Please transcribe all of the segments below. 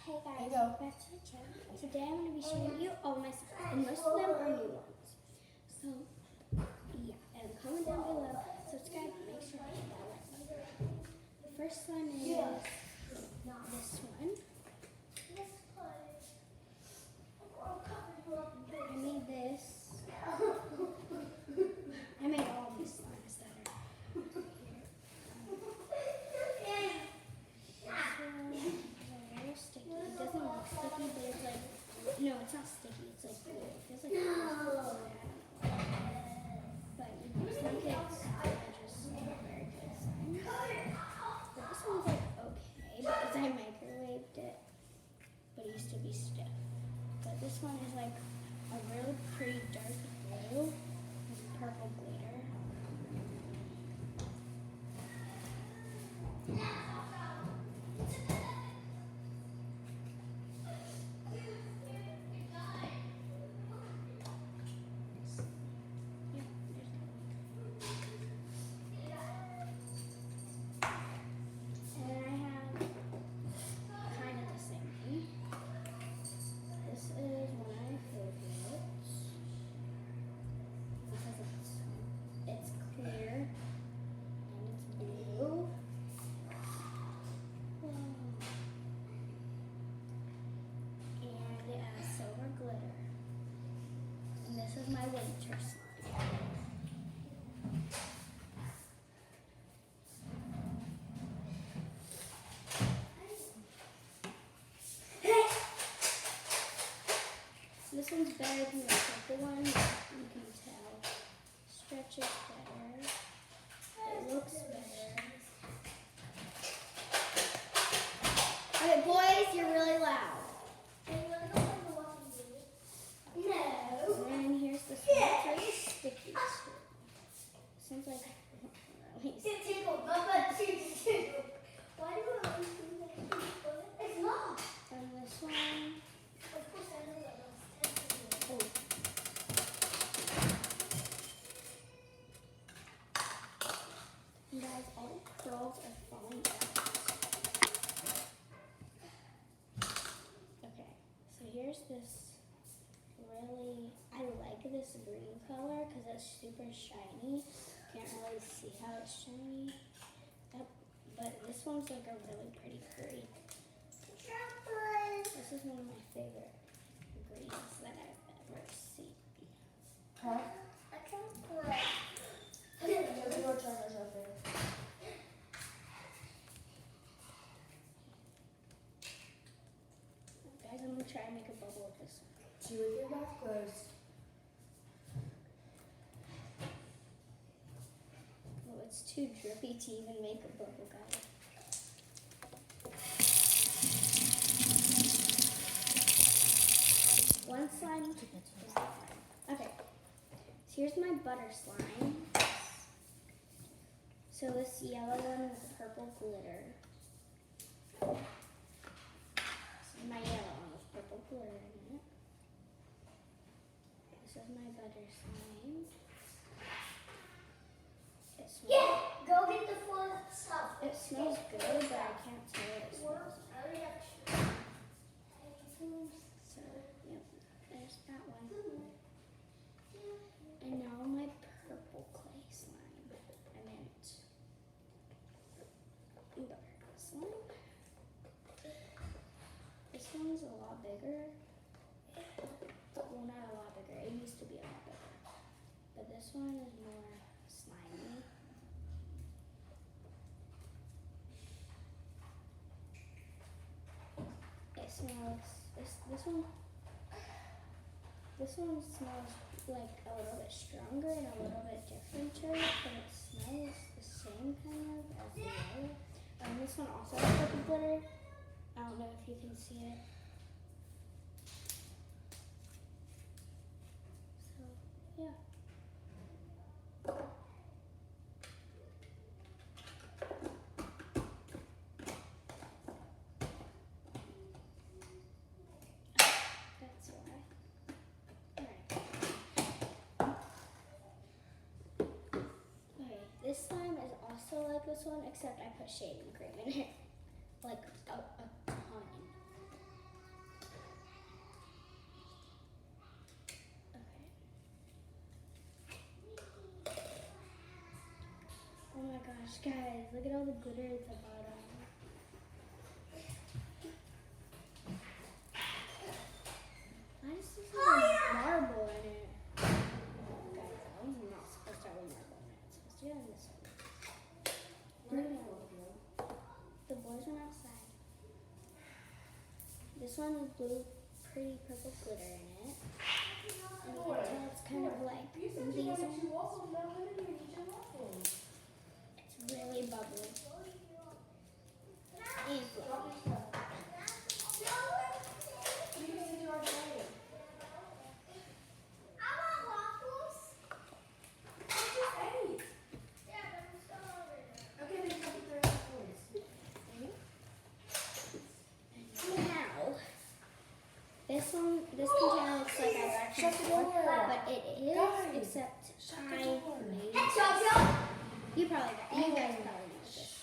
Hey guys, welcome back to the channel. Today I'm going to be showing you all my slimes, and most of them are new ones. So, yeah, and comment down below, subscribe, and make sure to hit that like button. The first one is this one. I made this. I made all these slimes that are here. Sticky. It doesn't look sticky, but it's like, no, it's not sticky. It's like glue. It feels like glue. I don't know why. But some kids are just very good slimes. But this one's like okay because I microwaved it, but it used to be stiff. But this one is like a really pretty dark blue with purple glitter. My winter slime. This one's better than the purple one. You can tell. Stretches better. It looks better. Okay, boys, you're really loud. Seems like why do I always do that? It's not. And this one. Of course I know that was 10. Oh. And guys, all the curls are falling out. Okay, so here's this really, I like this green color because it's super shiny. Can't really see how it's shiny. Yep. But this one's like a really pretty green. This is one of my favorite greens that I've ever seen. Huh? I can't play. Guys, I'm gonna try to make a bubble with this one. See with your mouth closed. Oh, it's too drippy to even make a bubble, guys. One slime is the slime. Okay, so here's my butter slime. So this yellow one with purple glitter. My yellow one with purple glitter in it. This is my butter slime. It smells, Go get the full stuff. it smells good, but I can't tell what it smells like. So, yep, there's that one. And now my purple clay slime. I meant butter slime. This one's a lot bigger. Well, not a lot bigger. It used to be a lot bigger. But this one is more slimy. It smells, this one smells like a little bit stronger and a little bit different, but it smells the same kind of as the other. This one also has purple glitter. I don't know if you can see it. So, yeah. That's why. Alright. Okay, this slime is also like this one, except I put shaving cream in it. Like a ton. guys, look at all the glitter at the bottom. Why does this have a marble in it? Guys, that one's not supposed to have a marble in it. It's supposed to be on this one. No. The boys went outside. This one has blue, pretty purple glitter in it. And you can tell it's kind of like these ones. It's really bubbly. And fluffy. Now, this container looks like I've actually Shut the door. but it is, Guys, except shut the I door. made Hey, it. Jojo! You probably got, you guys probably know this.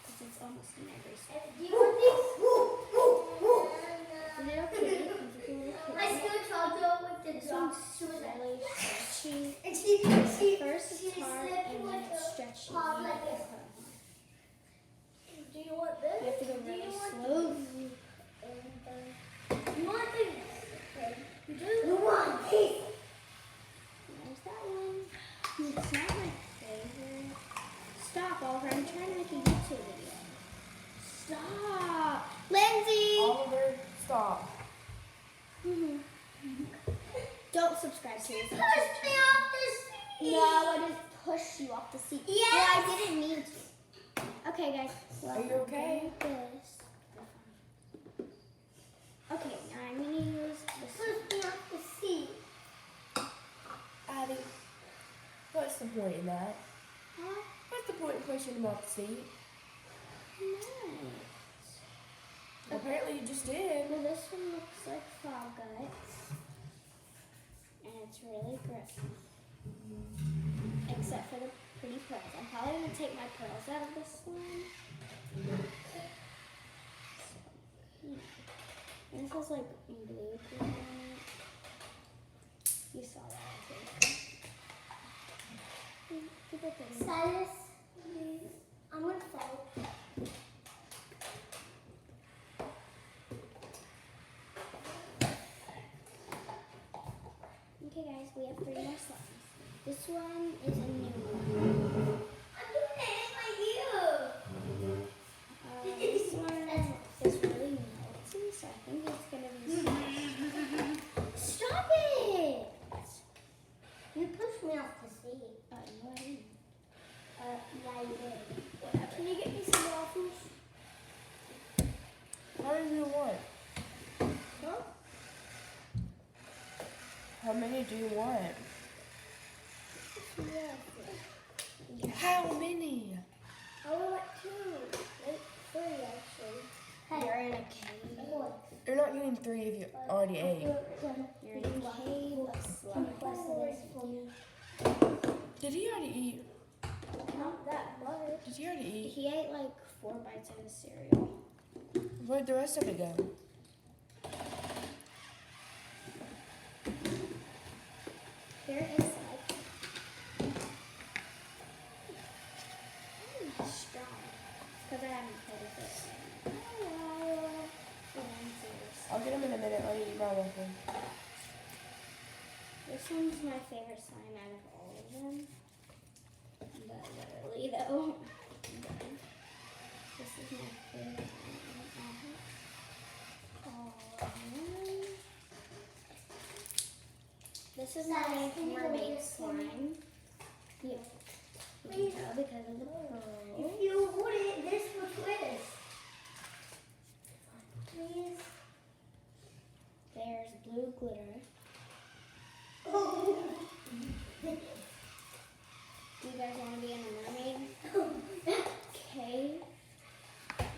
Because it's almost in every store. Do you want Is it okay? Is it I okay? still Jojo with the This dog. one's really stretchy. And she First it's she hard said and then like it's a stretchy. pop and like then this. it's hard. Do you want this? You have to go Do really you want slow. You want this? You do? You want this? There's that one. It's not my favorite. Stop, Oliver. I'm trying to make a YouTube video. Stop. Lindsay! Oliver, stop. Don't subscribe to this Push YouTube me channel. off the seat. No, I didn't push you off the seat. Yes. Well, I didn't mean to. Okay, guys. Well, Are you okay? I'm gonna do this. Okay, now I'm going to use this. Push me off the seat. Addie, what's the point in that? Huh? What's the point in pushing him off the seat? Nice. Apparently you just did. Well, this one looks like Frog Guts. And it's really gross. Except for the pretty pearls. I'm probably going to take my pearls out of this one. And this has like blue glitter on it. You saw that, I think. People think. Silas, please. I'm gonna fall. Okay, guys, we have 3 more slimes. This one is a new one. I'm gonna hit my ear. This one is really melty, so I think it's gonna be. Stop it! You pushed me off the seat. No, I didn't. Yeah, you did. Whatever. Can you get me some waffles? How many do you want? Huh? How many do you want? Yeah. How many? I would like 2. Like 3 actually. Hey. You're in a cave. What? You're not getting 3 if you already ate. You're in a cave of Can you slimes. press this for me? Did he already eat? Not that much. Did he already eat? He ate like 4 bites of his cereal. Where'd the rest of it go? There is like strong. Because I haven't played with it. Hello. I'll get him in a minute. I'll eat my waffle. This one's my favorite slime out of all of them. But literally though. This is my favorite one out of all of them. This is my mermaid slime. Yeah. You can tell because of the pearl. If you wouldn't, this would twist. Please. There's blue glitter. Do you guys want to be in a mermaid cave?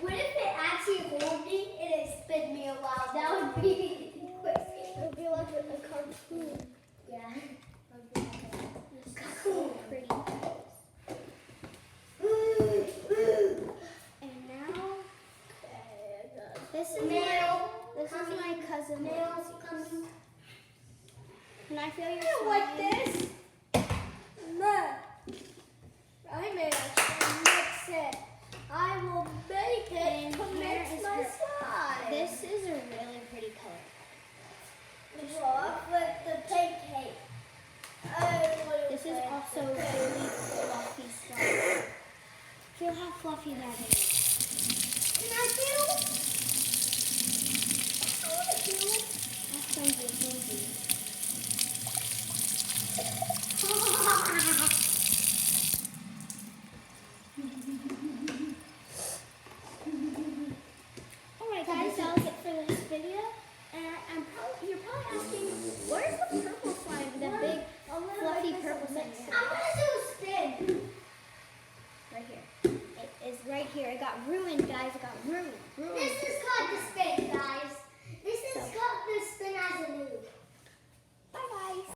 What if it actually hold me and it spin me a while? That would be quick. It would be like a cartoon. Yeah. This is so pretty. And now, this is my cousin. Nails Lindsay's. coming. Can I feel your I don't like slime? this. Look. it and mix it. I will make it And to here mix is my her- slime. This is a really pretty color. What with the pancake? This is also really fluffy slime. Feel how fluffy that is. Can I do? I want to do. That's going to be movie. Alright guys, that was it for this video. And you're probably asking, where's the purple slime? The big fluffy purple slime. I'm gonna do a spin. Right here. It is right here. It got ruined, guys. It got ruined. This